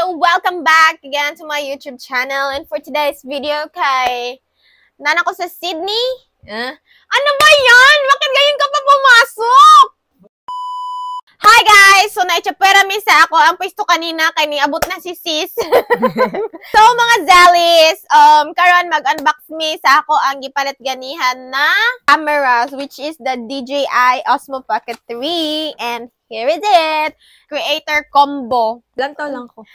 So welcome back again to my YouTube channel. And for today's video kay nana ko sa Sydney. Ano ba yan? Bakit ngayon ka pa pumasok? Hi guys! So naitsapera mi sa ako ang pwesto kanina kay niabot na si sis. So mga Zallies, karon mag-unbox mi sa ako ang gipalit ganihan na cameras, which is the DJI Osmo Pocket 3, and here it is, creator combo. Lantaw lang ko.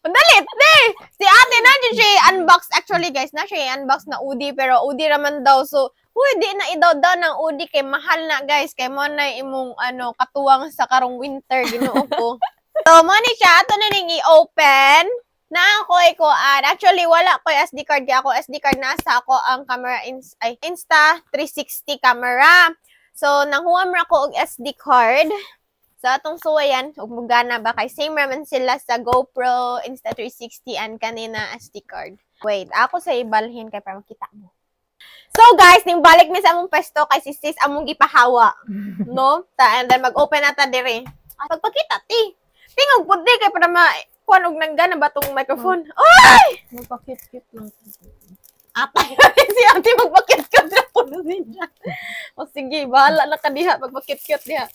Dalit, de! Si ate na dyan siya unbox. Actually guys, na siya unbox na UDI, pero UDI raman daw. So, di na idaw ng UDI kay mahal na guys. Kay mo na imong katuwang sa karong winter, ginoo ko. So, mo ni siya, ato na ning i-open. Na ako actually wala ko SD card, kaya ako SD card nasa ako ang camera Insta360 camera. So, nanghuam ra ko og SD card. So, atong suwayan, ugmugana ba kay same raman sila sa GoPro Insta360 and kanina SD card. Wait, ako sa ibalhin kay para makita mo. So guys, ning balik mi sa among pesto kay sis among gipahawa, no? And then mag-open ata dire. Pagpakita ti. Tingog pud kay para kuan og nanggana ba tong microphone. Oy! Magpakit-kit lang. Atay si ate magpakit-kit na po niya. O sige, bahala na ka diha magpakit-kit diha.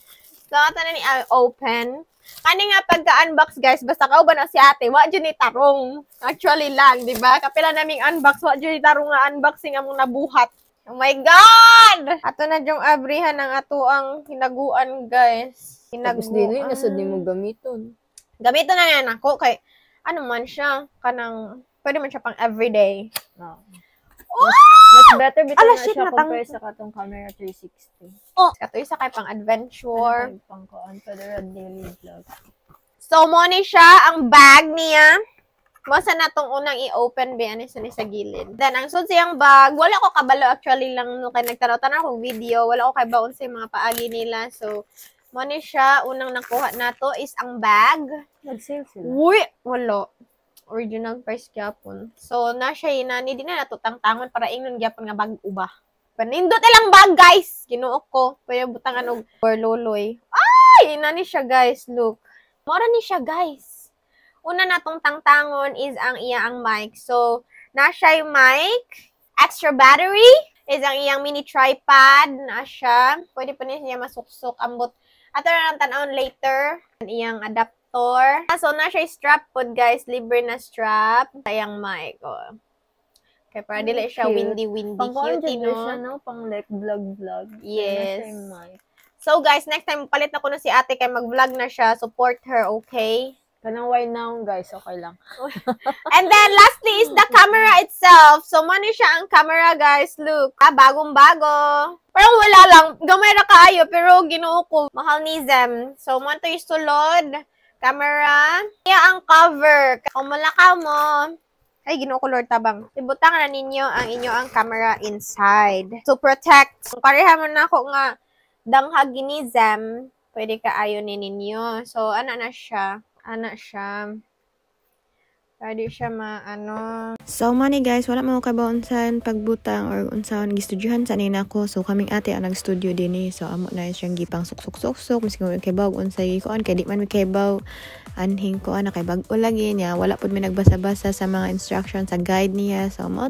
So, ito na ni open. Kani nga pagka-unbox, guys, basta kauban na si ate, wa dyan ni tarong. Actually lang, di ba? Kapila naming unbox, wa dyan ni tarong nga unboxing among nabuhat. Oh my God! Ato na dyan abrihan ng ato ang hinaguan, guys. Tapos din yun, nasad din mo gamiton. Gamiton na yan ako, kay, ano man siya, kanang, pwede man siya pang everyday. No. Oh! Mas better bitaw na siya compare sa katong camera 360. Oh, kato isa kay pang adventure. Pang kuan pa daily vlog. So mo ni siya ang bag niya. Mo sa natong unang i-open ba ani sa gilid. Then ang sud siyang bag, wala ko kabalo actually lang no kay nagtanaw-tanaw akong video, wala ko kay baon sa mga paagi nila. So mo ni siya unang nakuha nato is ang bag. Nag-sale sila. Uy, wala. Original price gyapon. So na siya inani di na natutang-tangon para ingnon gyapon nga bag uba. Panindot ilang bag guys. Ginuo ko. Pwede butangan og loloy. Ay, inani siya guys. Look. Mora ni siya guys. Una natong tangtangon is ang iyang mic. So na siya yung mic. Extra battery is ang iyang mini tripod na siya. Pwede pa niya masuksok ambot. Ato na lang tanawon later. Ang iyang adapter. So, na siya strap pod, guys. Libre na strap. Sayang mic, oh. Kaya para dili siya windy-windy. Cute, no? Pang like vlog. Yes. So, guys, next time, palit na ko na si ate kaya mag-vlog na siya. Support her, okay? Kanang why now, guys. Okay lang. And then, lastly is the camera itself. So, mano siya ang camera, guys. Look. Bagong-bago. Parang wala lang. Gamay na kaayo, pero ginuo ko. Mahal ni Zem. So, mo ito yung sulod. Camera. Kaya ang cover. Kung malakaw mo, ay, ginoo ko Lord tabang. Ibutang na ninyo ang camera inside. To protect. Kung pareha mo na ako nga danghag ginizem, pwede ka ayon ni ninyo. So, ana siya. Pwede siya So, money guys, wala mo kabaunsan pagbutang or unsaon gistudyuhan sa nina ko. So, kaming ate ang nag-studio din So, amo na siyang gipang suksok-suksok. Miski mo kay baw unsay ko kay di man mi kay baw anhing ko kay bag-o lagi niya. Wala pud mi nagbasa-basa sa mga instructions sa guide niya. So, mo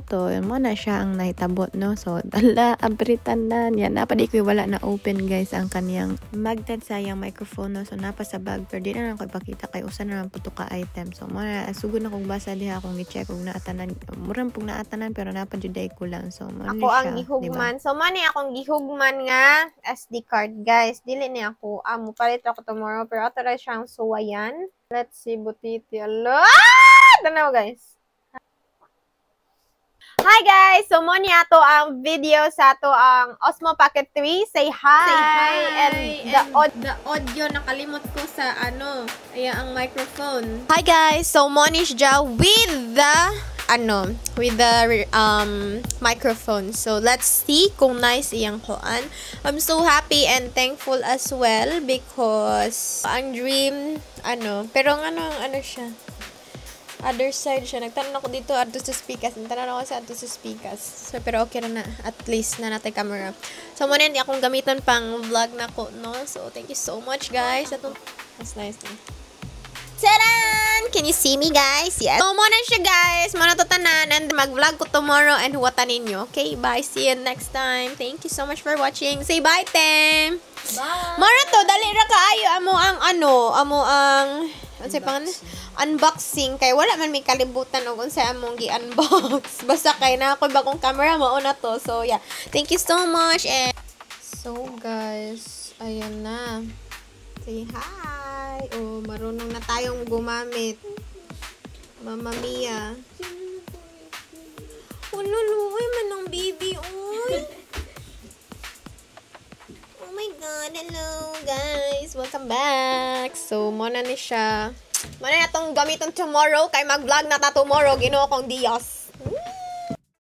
na siya ang nahitabot, no? So, dala abritan na niya. Napadi ko wala na open guys ang kaniyang magtad sayang microphone, no? So, napa sa bag pero di na ko ipakita kay usa na lang puto ka item. So, mo na sugod na kong basa diha akong i-check kung naatanan. Murang pong naatanan pero napajuday ko lang. So, ako siya, ang gihugman. Diba? So, mani akong gihugman nga SD card, guys. Dili ni ako. Mupalit ako tomorrow pero ato ra siyang suwayan. Let's see, butiti. Alo! Tanaw, guys. Hi, guys! So, mani ato ang video sa ato ang Osmo Pocket 3. Say hi! And the audio, nakalimot ko sa ang microphone. Hi, guys! So, mani siya with the microphone. So, let's see kung nice iyang kuan. I'm so happy and thankful as well because ang dream, pero siya. Other side siya. Nagtanong ako dito adto sa speakers. Nagtanong ako sa adto sa speakers. So, pero okay na at least na natin camera. So, muna hindi akong gamitan pang vlog na ko, no? So, thank you so much, guys. That's nice na. Tadaan! Can you you see me, guys? Yes. So, muna siya, guys. Muna to tanan. And mag-vlog ko tomorrow and huwatan ninyo. Okay, bye. See you next time. Thank you so much for watching. Say bye, Tem. Bye! Mara to, dali ra kaayo. Amo ang ano say pangan? Unboxing. Kay wala man may kalibutan o kung sa among gi-unbox. Basta kay na ako bagong camera, mauna to. So, yeah. Thank you so much. And so, guys, ayan na. Say hi! Oh, marunong na tayong gumamit. Mama Mia. Oh, luluoy man ng baby, oy. Oh my God, hello guys. Welcome back. So, muna ni siya. Muna na itong gamiton tomorrow. Kay mag-vlog na ta tomorrow. Ginoo kong Diyos.